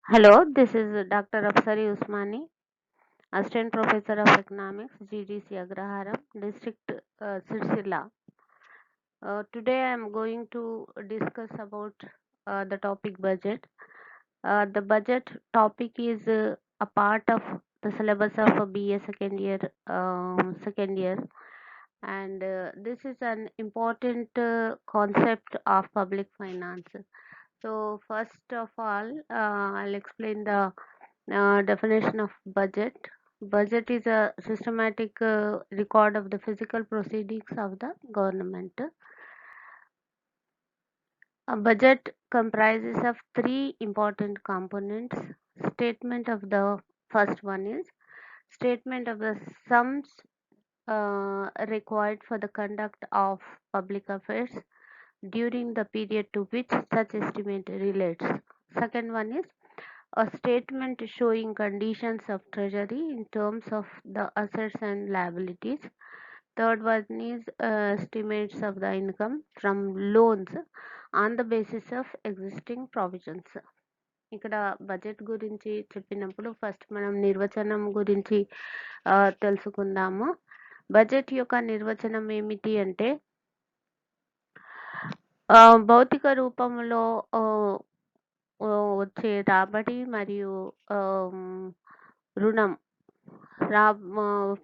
Hello, this is Dr. Afsari Usmani, Assistant Professor of Economics, GDC Agraharam, District Sirsila. Today I am going to discuss about the topic budget. The budget topic is a part of the syllabus of a BA second year, and this is an important concept of public finance. So first of all, I'll explain the definition of budget. Budget is a systematic record of the physical proceedings of the government. A budget comprises of three important components. Statement of the first one is statement of the sums required for the conduct of public affairs during the period to which such estimate relates. Second one is a statement showing conditions of treasury in terms of the assets and liabilities. Third one is estimates of the income from loans on the basis of existing provisions. ఇక్కడ budget గురించి చెప్పినప్పుడు first మనం నిర్వచనం గురించి తెలుసుకుందాము. Budget యొక్క నిర్వచనం ఏమిటి అంటే భౌతిక రూపంలో వచ్చే రాబడి మరియు రుణం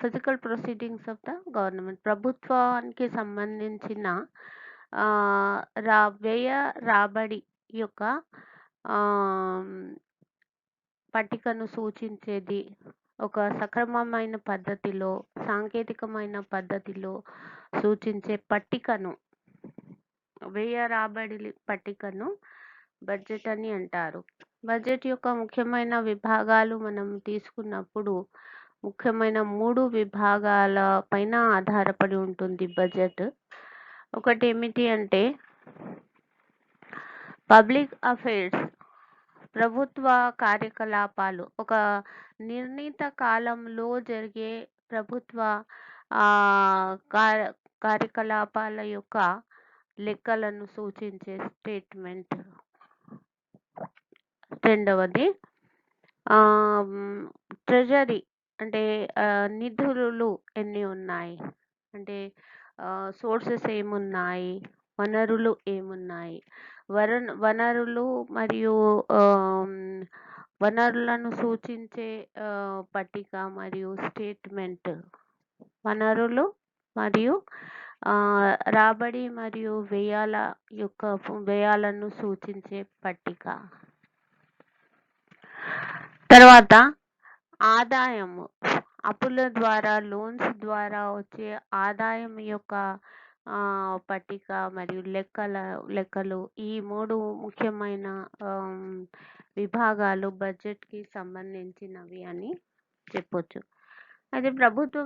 physical proceedings of the government ప్రభుత్వానికి సంబంధించిన వ్యయ రాబడి యొక్క పట్టికను సూచించేది ఒక సక్రమమైన పద్ధతిలో సాంకేతికమైన పద్ధతిలో సూచించే పట్టికను వ్యయ రాబడి పట్టికను బడ్జెట్ అని అంటారు. బడ్జెట్ యొక్క ముఖ్యమైన విభాగాలు మనం తీసుకున్నప్పుడు ముఖ్యమైన 3 విభాగాల పైన ఆధారపడి ఉంటుంది బడ్జెట్. ఒకటి ఏమిటి అంటే పబ్లిక్ అఫైర్స్, ప్రభుత్వ కార్యకలాపాలు, ఒక నిర్ణీత కాలంలో జరిగే ప్రభుత్వ కార్యకలాపాల యొక్క లెక్కలను సూచించే స్టేట్మెంట్. రెండవది ట్రెజరీ అంటే నిధులు ఎన్ని ఉన్నాయి, అంటే సోర్సెస్ ఏమున్నాయి, వనరులు ఏమున్నాయి, వనరులు మరియు వనరులను సూచించే పట్టిక మరియు స్టేట్మెంట్. వనరులు మరియు రాబడి మరియు వ్యయాలను సూచించే పట్టిక. తర్వాత ఆదాయము, అప్పుల ద్వారా లోన్స్ ద్వారా వచ్చే ఆదాయం యొక్క పట్టిక మరియు లెక్కలు. ఈ 3 ముఖ్యమైన విభాగాలు బడ్జెట్కి సంబంధించినవి అని చెప్పొచ్చు. అయితే ప్రభుత్వ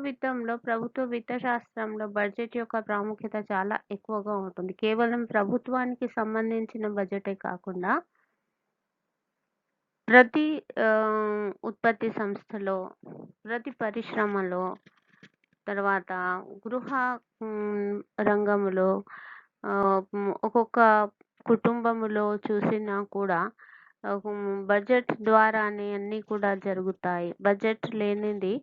విత్త శాస్త్రంలో బడ్జెట్ యొక్క ప్రాముఖ్యత చాలా ఎక్కువగా ఉంటుంది. కేవలం ప్రభుత్వానికి సంబంధించిన బడ్జెటే కాకుండా ప్రతి ఉత్పత్తి సంస్థలో, ప్రతి పరిశ్రమలో, తర్వాత గృహ రంగంలో, ఒక్కొక్క కుటుంబములో చూసినా కూడా బడ్జెట్ ద్వారానే అన్నీ కూడా జరుగుతాయి. బడ్జెట్ లేనిది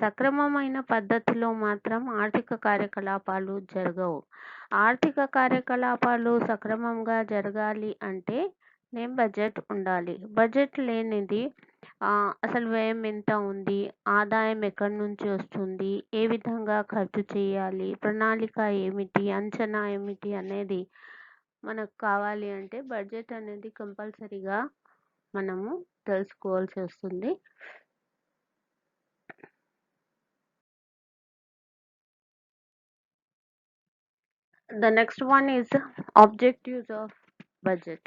సక్రమమైన పద్ధతిలో మాత్రం ఆర్థిక కార్యకలాపాలు జరగవు. ఆర్థిక కార్యకలాపాలు సక్రమంగా జరగాలి అంటే బడ్జెట్ ఉండాలి. బడ్జెట్ లేనిది అసలు వ్యయం ఎంత ఉంది, ఆదాయం ఎక్కడి నుంచి వస్తుంది, ఏ విధంగా ఖర్చు చేయాలి, ప్రణాళిక ఏమిటి, అంచనా ఏమిటి అనేది మనకు కావాలి అంటే బడ్జెట్ అనేది కంపల్సరీగా మనము తెలుసుకోవాల్సి వస్తుంది. The next one is objectives of budget.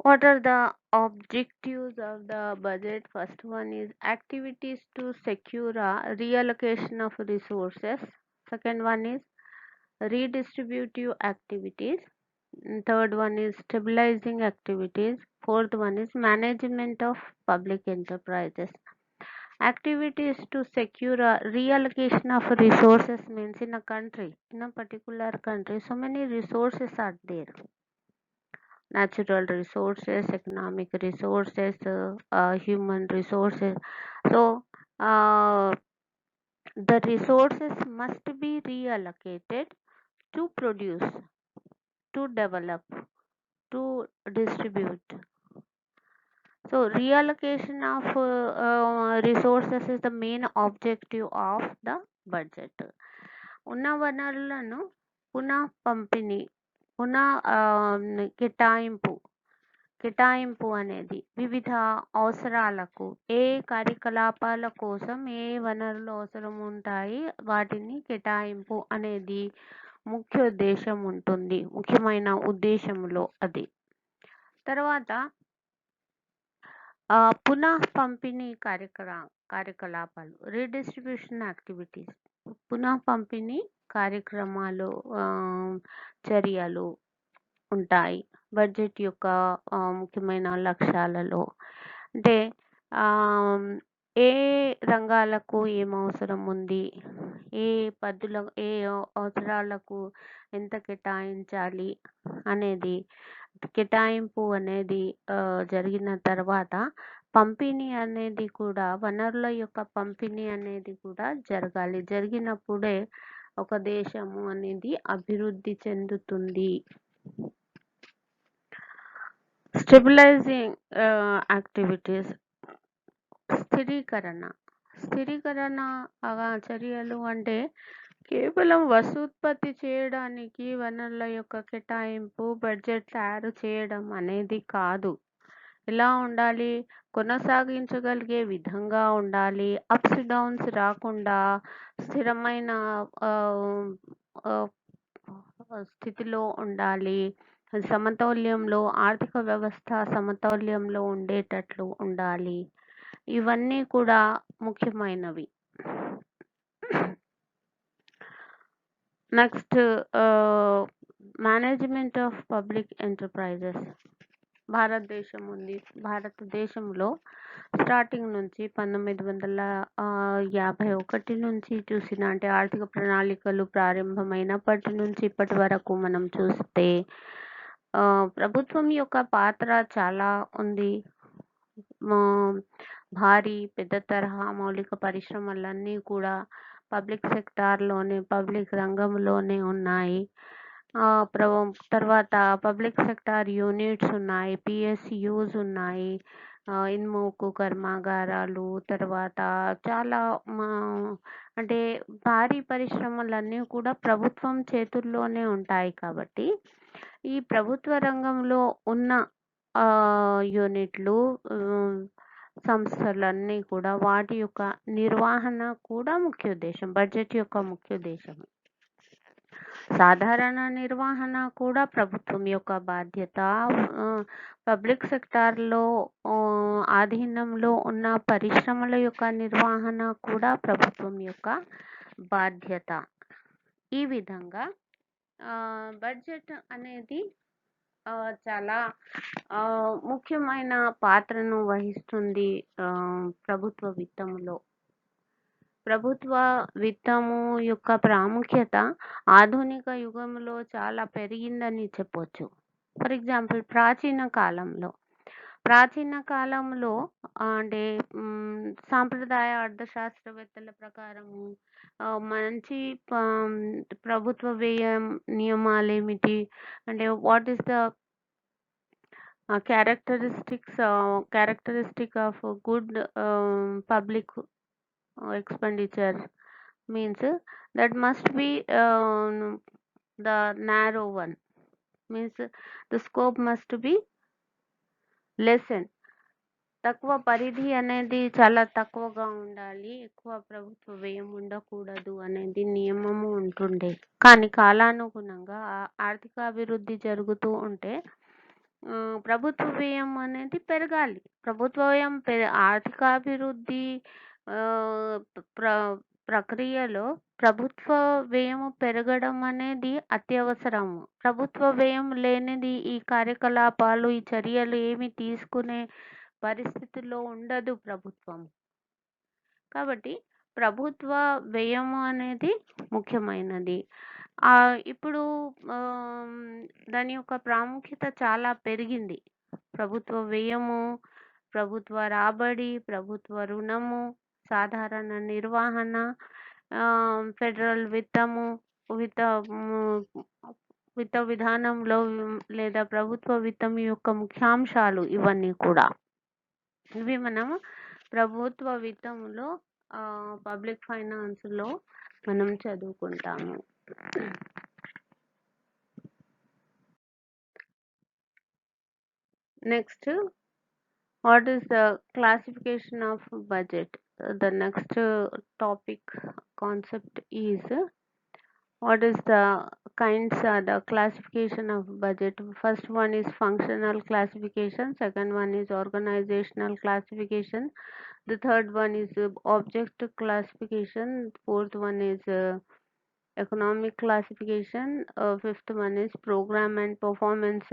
What are the objectives of the budget? First one is activities to secure a reallocation of resources. Second one is redistributive activities. Third one is stabilizing activities. Fourth one is management of public enterprises. Activities to secure a reallocation of resources means in a country, in a particular country, so many resources are there. natural resources, economic resources, human resources. So the resources must be reallocated to produce, to develop, to distribute. So reallocation of resources is the main objective of the budget. ఉన్న వనరులను పునః పంపిణీ, పునః కేటాయింపు కేటాయింపు అనేది వివిధ అవసరాలకు, ఏ కార్యకలాపాల కోసం ఏ వనరులు అవసరం ఉంటాయి వాటిని కేటాయింపు అనేది ముఖ్య ఉద్దేశం ఉంటుంది, ముఖ్యమైన ఉద్దేశంలో అది. తర్వాత పునః పంపిణీ కార్యకలాపాలు, రీడిస్ట్రిబ్యూషన్ యాక్టివిటీస్, పునః పంపిణీ కార్యక్రమాలు, చర్యలు ఉంటాయి బడ్జెట్ యొక్క ముఖ్యమైన లక్ష్యాలలో. అంటే ఏ రంగాలకు ఏం అవసరం ఉంది, ఏ పద్ధతుల ఏ అవసరాలకు ఎంత కేటాయించాలి అనేది, కేటాయింపు అనేది జరిగిన తర్వాత పంపిణీ అనేది కూడా, వనరుల యొక్క పంపిణీ అనేది కూడా జరగాలి. జరిగినప్పుడే ఒక దేశము అనేది అభివృద్ధి చెందుతుంది. స్టెబిలైజింగ్ యాక్టివిటీస్, స్థిరీకరణ చర్యలు అంటే కేవలం వస్తూత్పత్తి చేయడానికి వనరుల యొక్క కేటాయింపు, బడ్జెట్ తయారు చేయడం అనేది కాదు. ఎలా ఉండాలి? కొనసాగించగలిగే విధంగా ఉండాలి, అప్స్ డౌన్స్ రాకుండా స్థిరమైన స్థితిలో ఉండాలి, సమతౌల్యంలో, ఆర్థిక వ్యవస్థ సమతౌల్యంలో ఉండేటట్లు ఉండాలి. ఇవన్నీ కూడా ముఖ్యమైనవి. Next, management of public enterprises. భారతదేశంలో స్టార్టింగ్ నుంచి 1951 నుంచి చూసిన, అంటే ఆర్థిక ప్రణాళికలు ప్రారంభమైనప్పటి నుంచి ఇప్పటి వరకు మనం చూస్తే ప్రభుత్వం యొక్క పాత్ర చాలా ఉంది. భారీ పెద్ద తరహా మౌలిక పరిశ్రమలన్నీ కూడా పబ్లిక్ సెక్టార్లోనే, పబ్లిక్ రంగంలోనే ఉన్నాయి. తర్వాత పబ్లిక్ సెక్టార్ యూనిట్స్ ఉన్నాయి, పిఎస్యూస్ ఉన్నాయి, ఇనుముకు కర్మాగారాలు, తర్వాత చాలా అంటే భారీ పరిశ్రమలన్నీ కూడా ప్రభుత్వం చేతుల్లోనే ఉంటాయి. కాబట్టి ఈ ప్రభుత్వ రంగంలో ఉన్న యూనిట్లు, సంస్థలన్నీ కూడా వాటి యొక్క నిర్వహణ కూడా ముఖ్య ఉద్దేశం, బడ్జెట్ యొక్క ముఖ్య ఉద్దేశం. సాధారణ నిర్వహణ కూడా ప్రభుత్వం యొక్క బాధ్యత. పబ్లిక్ సెక్టార్లో ఆధీనంలో ఉన్న పరిశ్రమల యొక్క నిర్వహణ కూడా ప్రభుత్వం యొక్క బాధ్యత. ఈ విధంగా బడ్జెట్ అనేది చాలా ముఖ్యమైన పాత్రను వహిస్తుంది ప్రభుత్వ విత్తంలో. ప్రభుత్వ విత్తము యొక్క ప్రాముఖ్యత ఆధునిక యుగంలో చాలా పెరిగిందని చెప్పొచ్చు. ఫర్ ఎగ్జాంపుల్, ప్రాచీన కాలంలో అంటే సాంప్రదాయ అర్థశాస్త్రవేత్తల ప్రకారము మంచి ప్రభుత్వ వ్యయ నియమాలు ఏమిటి అంటే, what is the characteristic of good public expenditure means that must be the narrow one, means the scope must be lessened. తక్కువ పరిధి అనేది చాలా తక్కువగా ఉండాలి, ఎక్కువ ప్రభుత్వ వ్యయం ఉండకూడదు అనేది నియమము ఉంటుండే. కానీ కాలానుగుణంగా ఆర్థిక అభివృద్ధి జరుగుతూ ఉంటే ప్రభుత్వ వ్యయం అనేది పెరగాలి. ప్రభుత్వ వ్యయం ఆర్థికాభివృద్ధి ప్రక్రియలో ప్రభుత్వ వ్యయము పెరగడం అనేది అత్యవసరము. ప్రభుత్వ వ్యయం లేనిది ఈ కార్యకలాపాలు, ఈ చర్యలు ఏమి తీసుకునే పరిస్థితిలో ఉండదు ప్రభుత్వం. కాబట్టి ప్రభుత్వ వ్యయము అనేది ముఖ్యమైనది. ఇప్పుడు దాని యొక్క ప్రాముఖ్యత చాలా పెరిగింది. ప్రభుత్వ వ్యయము, ప్రభుత్వ రాబడి, ప్రభుత్వ రుణము, సాధారణ నిర్వహణ, ఫెడరల్ విత్తము, విత్త హ్మ్, విత్త విధానంలో లేదా ప్రభుత్వ విత్తం యొక్క ముఖ్యాంశాలు ఇవన్నీ కూడా. ఇవి మనం ప్రభుత్వ విత్తంలో పబ్లిక్ ఫైనాన్స్‌లో మనం చదువుకుంటాము. Next, what is the classification of budget? The next topic concept is what is the kinds the classification of budget. First one is functional classification, second one is organizational classification, the third one is object classification, fourth one is economic classification, fifth one is program and performance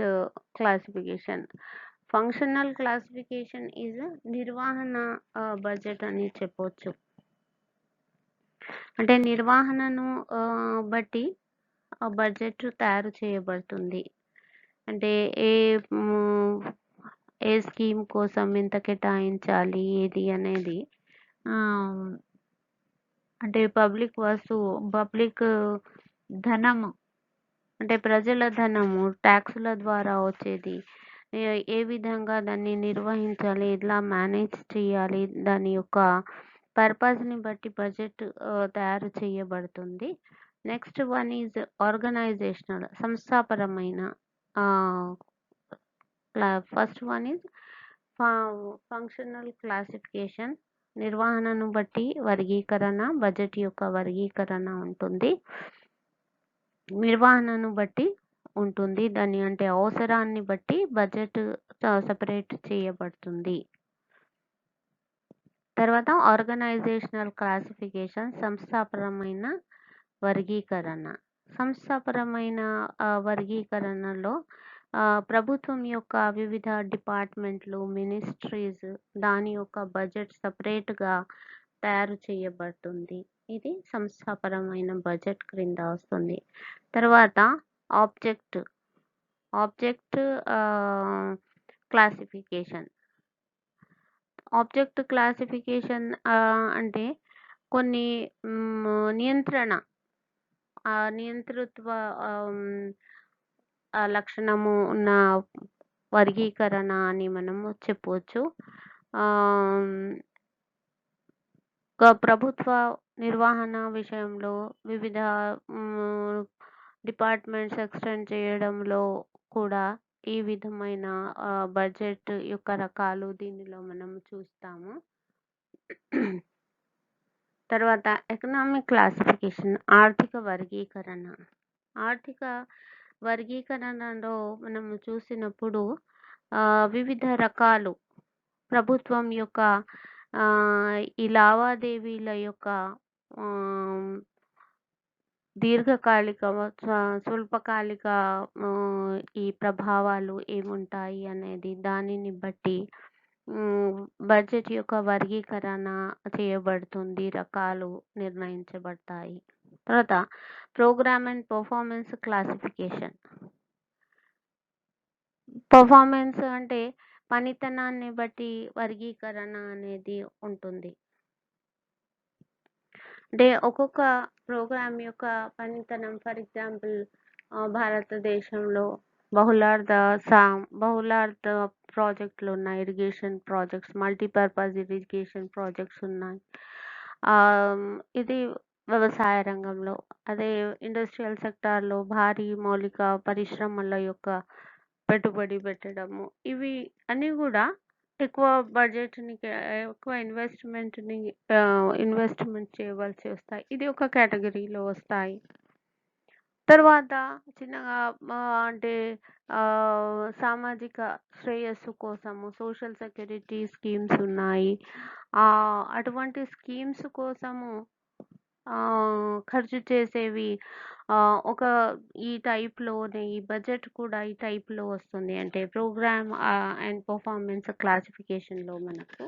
classification. Functional classification is నిర్వహణ budget అని చెప్పొచ్చు. అంటే నిర్వహణను బట్టి budget తయారు చేయబడుతుంది. అంటే ఏ scheme కోసం ఎంత కేటాయించాలి ఏది అనేది, అంటే పబ్లిక్ ధనము, అంటే ప్రజల ధనము ట్యాక్సుల ద్వారా వచ్చేది ఏ విధంగా దాన్ని నిర్వహించాలి, ఎలా మేనేజ్ చేయాలి, దాని యొక్క పర్పస్ని బట్టి బడ్జెట్ తయారు చేయబడుతుంది. నెక్స్ట్ వన్ ఈజ్ ఆర్గనైజేషనల్, సంస్థాపరమైన. First one is functional classification, నిర్వహణను బట్టి వర్గీకరణ, బడ్జెట్ యొక్క వర్గీకరణ ఉంటుంది. నిర్వహణను బట్టి ఉంటుంది, దాని అంటే అవసరాన్ని బట్టి బడ్జెట్ సపరేట్ చేయబడుతుంది. తర్వాత ఆర్గనైజేషనల్ క్లాసిఫికేషన్, సంస్థాపరమైన వర్గీకరణ. సంస్థాపరమైన వర్గీకరణలో ప్రభుత్వం యొక్క వివిధ డిపార్ట్మెంట్లు, మినిస్ట్రీస్, దాని యొక్క బడ్జెట్ సపరేట్గా తయారు చేయబడుతుంది. ఇది సంస్థాపరమైన బడ్జెట్ క్రింద వస్తుంది. తర్వాత ఆబ్జెక్ట్ క్లాసిఫికేషన్. ఆబ్జెక్ట్ క్లాసిఫికేషన్ అంటే కొన్ని నియంతృత్వ లక్షణము ఉన్న వర్గీకరణ అని మనము చెప్పవచ్చు. ప్రభుత్వ నిర్వహణ విషయంలో వివిధ డిపార్ట్మెంట్స్ ఎక్స్టెండ్ చేయడంలో కూడా ఈ విధమైన బడ్జెట్ యొక్క రకాలు దీనిలో మనం చూస్తాము. తర్వాత ఎకనామిక్ క్లాసిఫికేషన్, ఆర్థిక వర్గీకరణ. ఆర్థిక వర్గీకరణలో మనం చూసినప్పుడు వివిధ రకాలు ప్రభుత్వం యొక్క ఈ లావాదేవీల యొక్క దీర్ఘకాలిక, స్వల్పకాలిక ఈ ప్రభావాలు ఏముంటాయి అనేది దానిని బట్టి బడ్జెట్ యొక్క వర్గీకరణ చేయబడుతుంది, రకాలు నిర్ణయించబడతాయి. తర్వాత program and performance classification. Performance అంటే పనితనాన్ని బట్టి వర్గీకరణ అనేది ఉంటుంది. అంటే ఒక్కొక్క ప్రోగ్రామ్ యొక్క పనితనం, ఫర్ ఎగ్జాంపుల్ భారతదేశంలో బహుళార్థ ప్రాజెక్టులు ఉన్నాయి, irrigation projects, multipurpose irrigation projects ఉన్నాయి. ఇది వ్యవసాయ రంగంలో. అదే ఇండస్ట్రియల్ సెక్టార్లో భారీ మౌలిక పరిశ్రమల యొక్క పెట్టుబడి పెట్టడము, ఇవి అన్నీ కూడా ఎక్కువ బడ్జెట్ని, ఎక్కువ ఇన్వెస్ట్మెంట్ చేయవలసి వస్తాయి. ఇది ఒక కేటగిరీలో వస్తాయి. తర్వాత చిన్నగా అంటే సామాజిక శ్రేయస్సు కోసము సోషల్ సెక్యూరిటీ స్కీమ్స్ ఉన్నాయి. అటువంటి స్కీమ్స్ కోసము ఖర్చు చేసేవి ఒక ఈ టైప్లోనే, ఈ బడ్జెట్ కూడా ఈ టైప్లో వస్తుంది. అంటే ప్రోగ్రామ్ అండ్ పర్ఫార్మెన్స్ క్లాసిఫికేషన్లో మనకు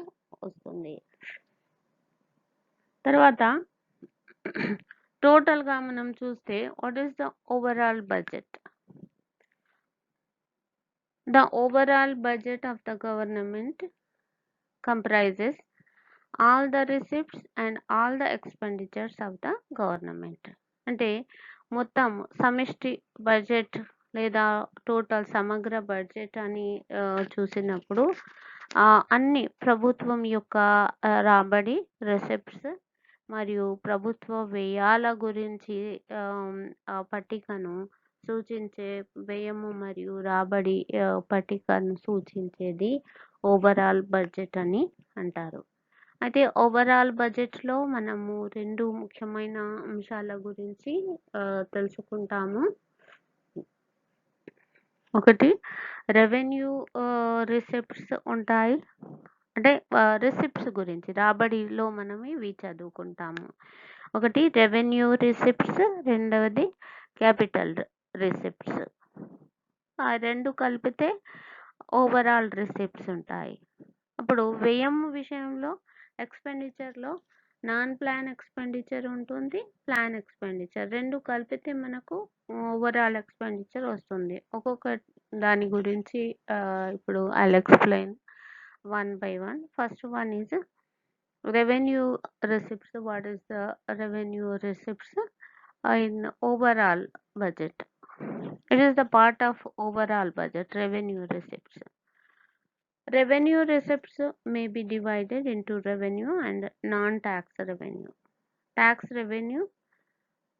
వస్తుంది. తర్వాత టోటల్గా మనం చూస్తే what is the overall budget? The overall budget of the government comprises all the receipts and all the expenditures of the government. అంటే మొత్తం సమిష్టి బడ్జెట్ లేదా టోటల్ సమగ్ర బడ్జెట్ అని చూసినప్పుడు అన్ని ప్రభుత్వం యొక్క రాబడి, రెసిప్ట్స్ మరియు ప్రభుత్వ వ్యయాల గురించి పట్టికను సూచించే వ్యయము మరియు రాబడి పట్టికను సూచించేది ఓవరాల్ బడ్జెట్ అని అంటారు. అయితే ఓవరాల్ బడ్జెట్లో మనము 2 ముఖ్యమైన అంశాల గురించి తెలుసుకుంటాము. ఒకటి రెవెన్యూ రిసిప్ట్స్ ఉంటాయి. అంటే రిసిప్ట్స్ గురించి రాబడిలో మనం ఇవి చదువుకుంటాము. ఒకటి రెవెన్యూ రిసిప్ట్స్, రెండవది క్యాపిటల్ రిసిప్ట్స్. ఆ 2 కలిపితే ఓవరాల్ రిసిప్ట్స్ ఉంటాయి. అప్పుడు వ్యయం విషయంలో ఎక్స్పెండిచర్లో నాన్ ప్లాన్ ఎక్స్పెండిచర్ ఉంటుంది, ప్లాన్ ఎక్స్పెండిచర్. 2 కలిపితే మనకు ఓవరాల్ ఎక్స్పెండిచర్ వస్తుంది. ఒక్కొక్క దాని గురించి ఇప్పుడు I'll explain one by one. First one is revenue receipts. What is the revenue receipts in overall budget? It is the part of overall budget, revenue receipts. Revenue receipts may be divided into revenue and non-tax revenue. Tax revenue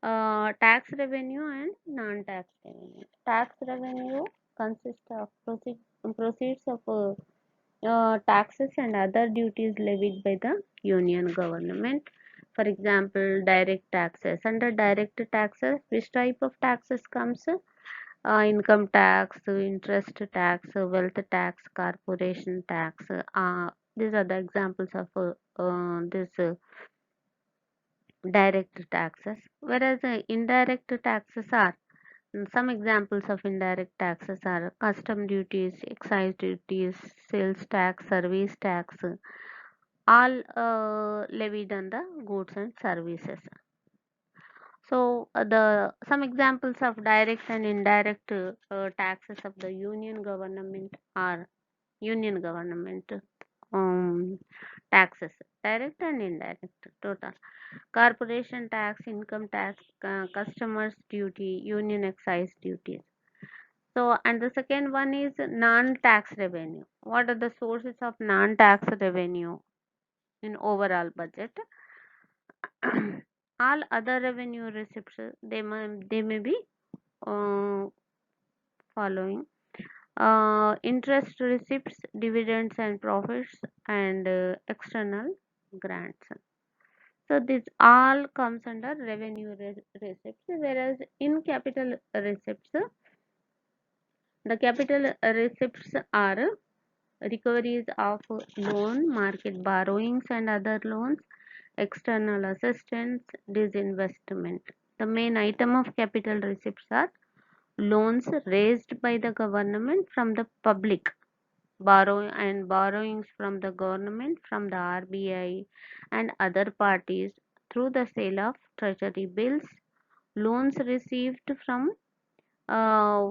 and non-tax revenue. Tax revenue consists of proceeds of taxes and other duties levied by the union government. For example, direct taxes. Under direct taxes, which type of taxes comes? Income tax, interest tax, wealth tax, corporation tax. These are the examples of this direct taxes. Whereas indirect taxes are, some examples of indirect taxes are custom duties, excise duties, sales tax, service tax, all levied on the goods and services. So some examples of direct and indirect taxes of the union government are union government taxes, direct and indirect total. Corporation tax, income tax, customers duty, union excise duties. So, and the second one is non-tax revenue. What are the sources of non-tax revenue in overall budget? All other revenue receipts, they may be following: interest receipts, dividends and profits, and external grants. So this all comes under revenue receipts. Whereas in capital receipts, the capital receipts are recoveries of loan, market borrowings and other loans, external assistance, disinvestment. The main item of capital receipts are loans raised by the government from the public, borrowings from the government, from the RBI and other parties through the sale of treasury bills, loans received uh,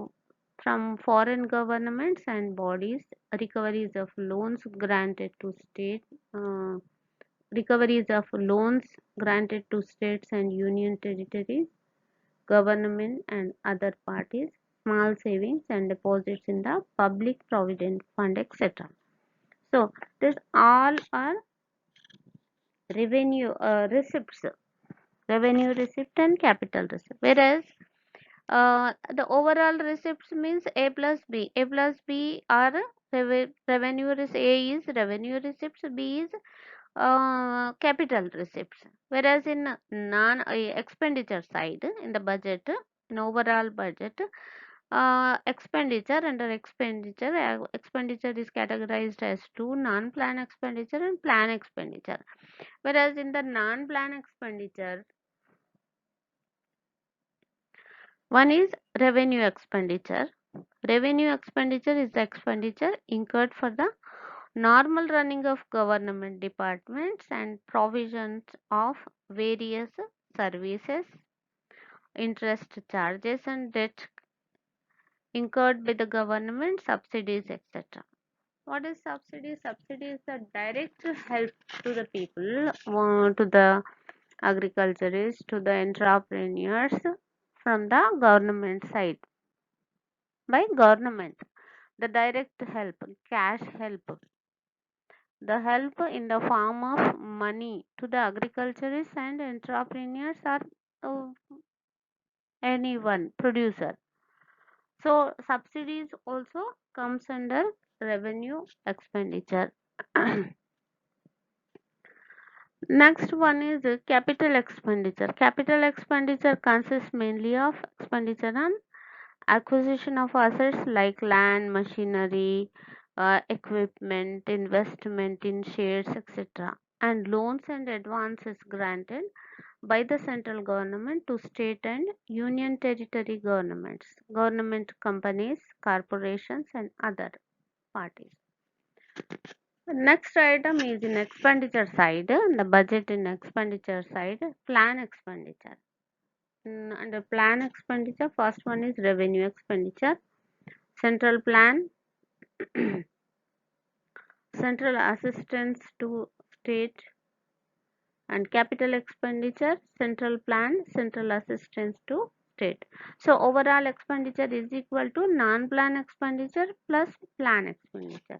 from foreign governments and bodies, recoveries of loans granted to states and union territories, government and other parties, small savings and deposits in the public provident fund, etc. So this all are revenue receipts, revenue receipt and capital receipt. Whereas the overall receipts means A plus B. A plus B are revenue A is revenue receipts, B is capital receipts. Whereas in non expenditure side, in the budget, in overall budget, expenditure, under expenditure, expenditure is categorized as two: non-plan expenditure and plan expenditure. Whereas in the non-plan expenditure, one is revenue expenditure. Revenue expenditure is the expenditure incurred for the normal running of government departments and provisions of various services, interest charges and debt incurred by the government, subsidies, etc. What is subsidy? Subsidy is the direct help to the people, to the agriculturists, to the entrepreneurs from the government side by government. The direct help, cash help, the help in the form of money to the agriculturists and entrepreneurs or uh, anyone producer. So subsidies also comes under revenue expenditure. Next one is capital expenditure. Capital expenditure consists mainly of expenditure on acquisition of assets like land, machinery, equipment, investment in shares, etc., and loans and advances granted by the central government to state and union territory governments, government companies, corporations, and other parties. Next item is in expenditure side, the budget in expenditure side, plan expenditure. Under plan expenditure, first one is revenue expenditure, central plan, central assistance to state, and capital expenditure, central plan, central assistance to state. So overall expenditure is equal to non-plan expenditure plus plan expenditure.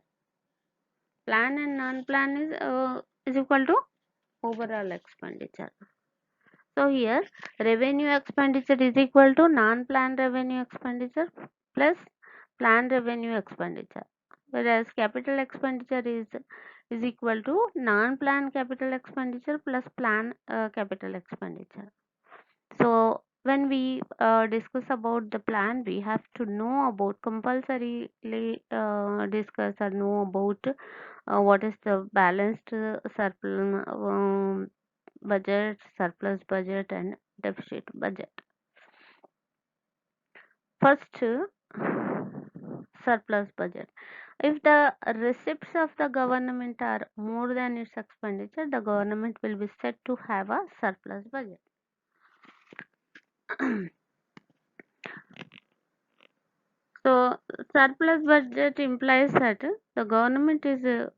Plan and non-plan is equal to overall expenditure. So here revenue expenditure is equal to non-plan revenue expenditure plus plan revenue expenditure, whereas capital expenditure is equal to non-plan capital expenditure plus plan capital expenditure. So when we discuss about the plan, we have to know about compulsorily discuss or know about what is the balanced surplus budget, surplus budget, and deficit budget. First, surplus budget. If the receipts of the government are more than its expenditure, the government will be said to have a surplus budget. So, surplus budget implies that the government is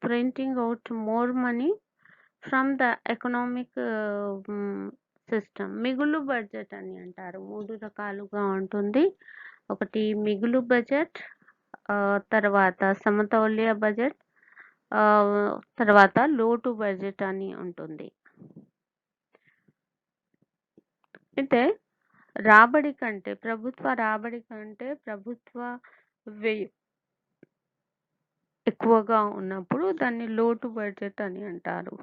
printing out more money from the economic system. మిగులు budget అని అంటారు. 3 రకాలుగా ఉంటుంది. ఒకటి మిగులు budget, తర్వాత సమతౌల్య budget, తర్వాత లోటు బడ్జెట్ అని ఉంటుంది. అయితే రాబడి కంటే ప్రభుత్వ వ్యయం ఎక్కువగా ఉన్నప్పుడు దాన్ని లోటు బడ్జెట్ అని అంటారు.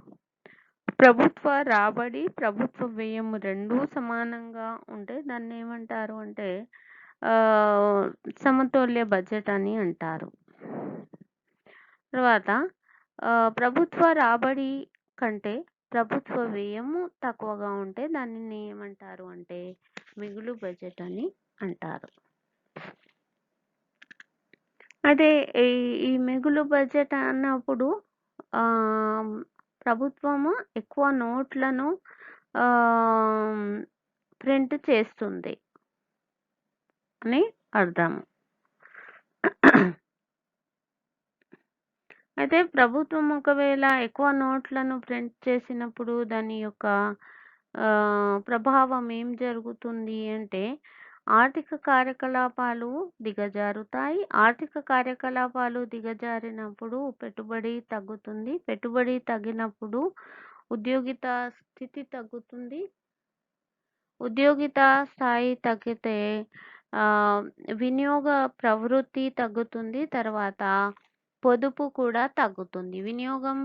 ప్రభుత్వ రాబడి, ప్రభుత్వ వ్యయం రెండూ సమానంగా ఉంటే దాన్ని ఏమంటారు అంటే సమతౌల్య బడ్జెట్ అని అంటారు. తర్వాత ప్రభుత్వ రాబడి కంటే ప్రభుత్వ వ్యయము తక్కువగా ఉంటే దానిని ఏమంటారు అంటే మిగులు బడ్జెట్ అని అంటారు. అదే ఈ మిగులు బడ్జెట్ అన్నప్పుడు ప్రభుత్వము ఎక్కువ నోట్లను ప్రింట్ చేస్తుంది అని అర్థం. అయితే ప్రభుత్వం ఒకవేళ ఎక్కువ నోట్లను ప్రింట్ చేసినప్పుడు దాని యొక్క ప్రభావం ఏం జరుగుతుంది అంటే ఆర్థిక కార్యకలాపాలు దిగజారుతాయి. ఆర్థిక కార్యకలాపాలు దిగజారినప్పుడు పెట్టుబడి తగ్గుతుంది. పెట్టుబడి తగ్గినప్పుడు ఉద్యోగిత స్థితి తగ్గుతుంది. ఉద్యోగిత స్థాయి తగ్గితే వినియోగ ప్రవృత్తి తగ్గుతుంది. తర్వాత పొదుపు కూడా తగ్గుతుంది. వినియోగం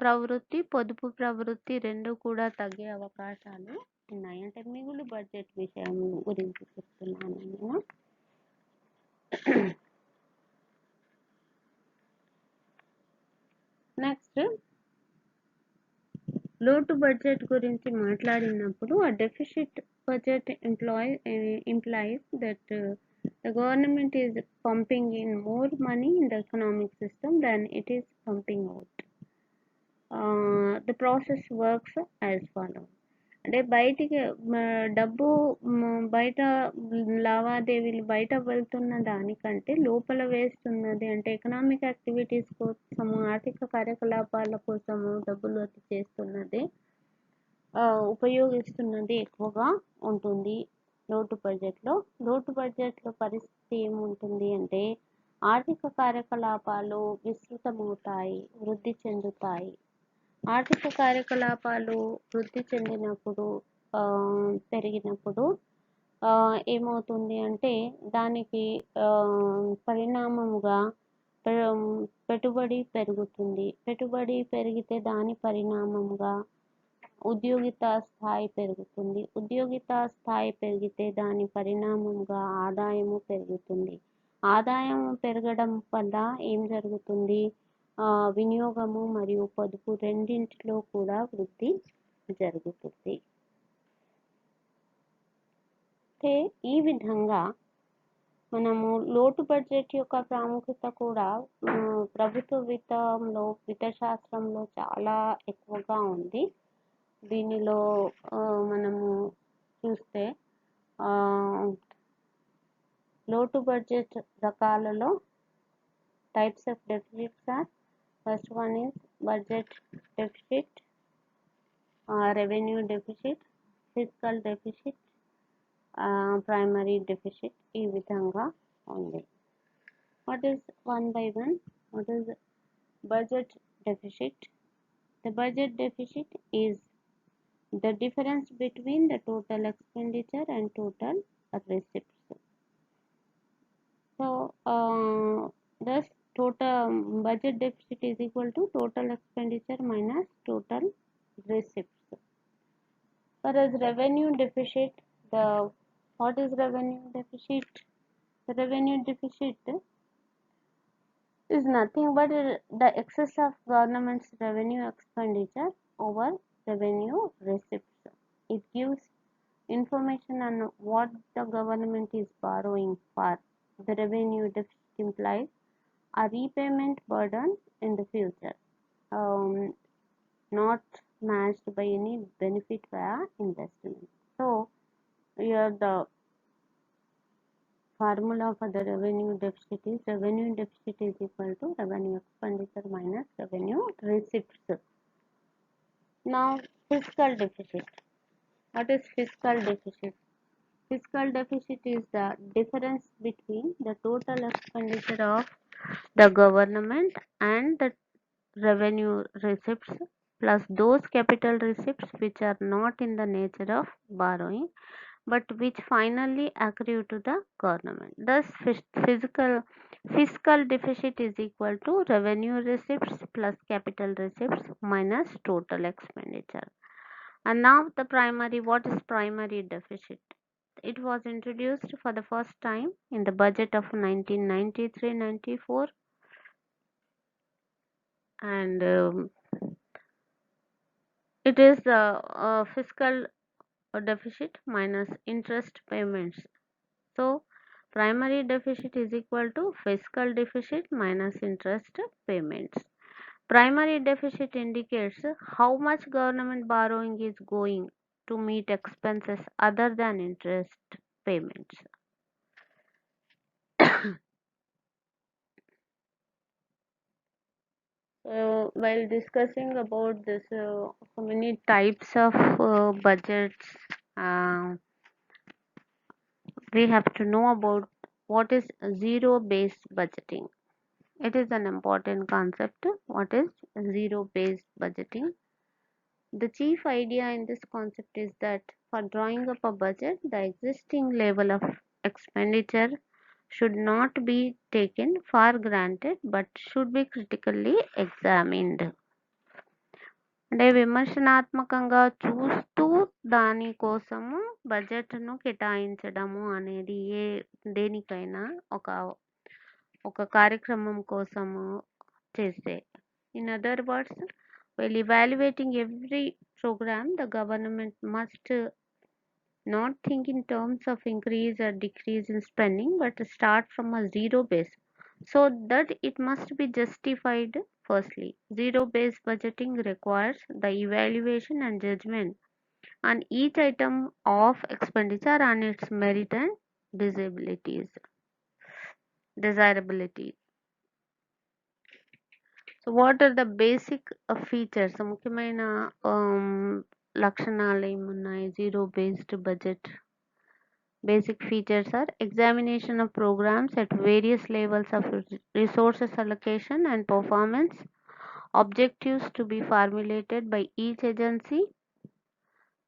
ప్రవృత్తి, పొదుపు ప్రవృత్తి రెండు కూడా తగ్గే అవకాశాలు ఉన్నాయి. అంటే మిగులు బడ్జెట్ విషయం గురించి చెప్తున్నాను నేను. నెక్స్ట్ లోటు బడ్జెట్ గురించి మాట్లాడినప్పుడు ఆ deficit budget implies that the government is pumping in more money in the economic system than it is pumping out. The process works as follows. అంటే బయటికి డబ్బు బయట లావాదేవీలు బయట వెళ్తున్న దానికంటే లోపల వేస్తున్నది అంటే ఎకనామిక్ యాక్టివిటీస్ కోసము ఆర్థిక కార్యకలాపాల కోసము డబ్బులు అది చేస్తున్నది ఉపయోగిస్తున్నది ఎక్కువగా ఉంటుంది లోటు బడ్జెట్లో. లోటు బడ్జెట్లో పరిస్థితి ఏముంటుంది అంటే ఆర్థిక కార్యకలాపాలు విస్తృతమవుతాయి, వృద్ధి చెందుతాయి. ఆర్థిక కార్యకలాపాలు వృద్ధి చెందినప్పుడు పెరిగినప్పుడు ఏమవుతుంది అంటే దానికి పరిణామముగా పెట్టుబడి పెరుగుతుంది. పెట్టుబడి పెరిగితే దాని పరిణామంగా ఉద్యోగిత స్థాయి పెరుగుతుంది. ఉద్యోగిత స్థాయి పెరిగితే దాని పరిణామంగా ఆదాయము పెరుగుతుంది. ఆదాయం పెరగడం వల్ల ఏం జరుగుతుంది? వినియోగము మరియు పొదుపు రెండింటిలో కూడా వృద్ధి జరుగుతుంది. ఈ విధంగా మనము లోటు బడ్జెట్ యొక్క ప్రాముఖ్యత కూడా ప్రభుత్వ విత్తశాస్త్రంలో చాలా ఎక్కువగా ఉంది. దీనిలో మనము చూస్తే లోటు బడ్జెట్ రకాలలో types of deficits are: first one is budget deficit, revenue deficit, fiscal deficit, primary deficit. ఈ విధంగా ఉంది. What is one by one? What is budget deficit? The budget deficit is the difference between the total expenditure and total receipts. So thus total budget deficit is equal to total expenditure minus total receipts. Whereas revenue deficit, what is revenue deficit? The revenue deficit is nothing but the excess of government's revenue expenditure over revenue receipts. It gives information on what the government is borrowing for. The revenue deficit implies a repayment burden in the future, not matched by any benefit via investment. So here the formula for the revenue deficit is equal to revenue expenditure minus revenue receipts. Now fiscal deficit. What is fiscal deficit? Fiscal deficit is the difference between the total expenditure of the government and the revenue receipts plus those capital receipts which are not in the nature of borrowing but which finally accrue to the government. Thus fiscal deficit is equal to revenue receipts plus capital receipts minus total expenditure. And now the what is primary deficit? It was introduced for the first time in the budget of 1993-94 and it is fiscal deficit minus interest payments. So primary deficit is equal to fiscal deficit minus interest payments. Primary deficit indicates how much government borrowing is going to meet expenses other than interest payments. While discussing about this, so many types of budgets, we have to know about what is zero-based budgeting. It is an important concept. What is zero-based budgeting? The chief idea in this concept is that for drawing up a budget, the existing level of expenditure should not be taken for granted but should be critically examined. అంటే విమర్శనాత్మకంగా చూస్తూ దానికోసము బడ్జెట్ను కేటాయించడము అనేది దేనికైనా ఒక కార్యక్రమం కోసము చేస్తే. In other words, while evaluating every program, the government must not think in terms of increase or decrease in spending but start from a zero base so that it must be justified. Firstly, zero based budgeting requires the evaluation and judgment on each item of expenditure and its merit and desirabilities. So what are the basic features? ముఖ్యమైన లక్షణాలు ఏమున్నాయి zero based budget? Basic features are examination of programs at various levels of resources allocation and performance, objectives to be formulated by each agency.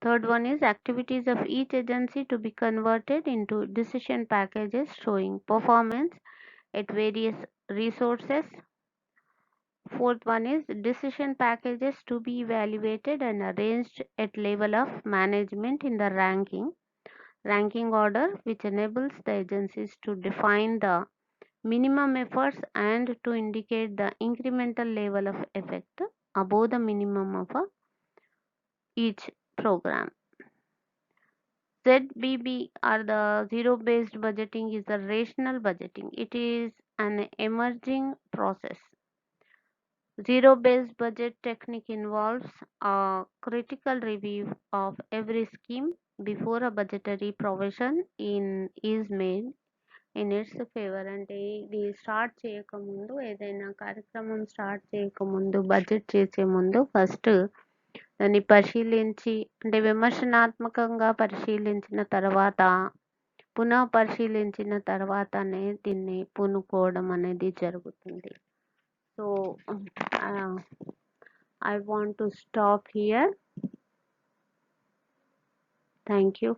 Third one is activities of each agency to be converted into decision packages showing performance at various resources. Fourth one is decision packages to be evaluated and arranged at level of management in the ranking order, which enables the agencies to define the minimum efforts and to indicate the incremental level of effect above the minimum of each program. ZBB or the zero based budgeting is the rational budgeting. It is an emerging process. Zero based budget technique involves a critical review of every scheme before a budgetary provision is made in its favor. అంటే ఇది start చేయకముందు, ఏదైనా కార్యక్రమం start చేయకముందు, budget చేసే ముందు first దాన్ని పరిశీలించి, అంటే విమర్శనాత్మకంగా పరిశీలించిన తర్వాత, పునః పరిశీలించిన తర్వాతనే దీన్ని పూనుకోవడం అనేది జరుగుతుంది. So I want to stop here. Thank you.